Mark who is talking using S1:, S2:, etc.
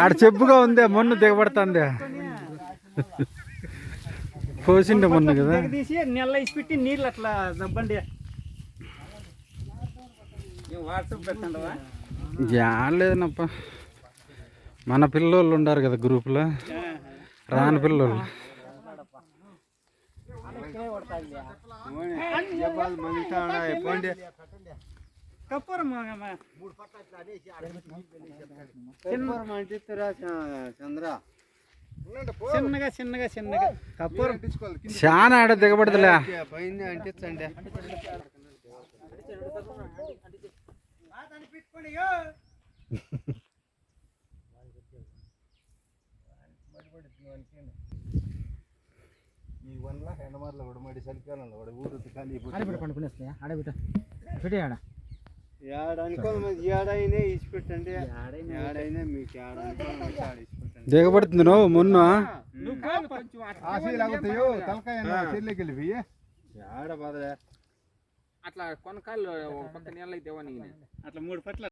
S1: ఆడ చెప్పుగా ఉందే మొన్న దిగబడుతుంది పోసిండే మొన్న కదా
S2: తీసి నెల ఇసి పెట్టి నీళ్ళు అట్లా దబ్బండి వాట్సాప్ పెట్టండవా
S1: లేదనప్ప మన పిల్లోళ్ళు ఉండారు కదా గ్రూప్లో రాని పిల్లోళ్ళు
S2: చిన్నగా చిన్నగా చిన్నగా కప్పూరం
S1: చాలా ఆడ దిగబడదులే
S3: అంటించండి ఈ వల్ల ఎండమార్లు కూడా మడి చలికాలంలో కూడా ఊరు ఖాళీ
S2: పండుకునేస్తాయా ఆడబిట్ట పెట్టేయాడ
S3: ఏడైనా ఇచ్చి పెట్టండి ఏడైనా మీకు
S1: దిగబడుతుంది నువ్వు మొన్న
S3: ఆశీలాగుతాయో తలకాయ చెల్లికి వెళ్ళి ఏడ బాధ
S2: అట్లా కొనకాళ్ళు పక్క నీళ్ళు అయితే అట్లా 3 పట్ల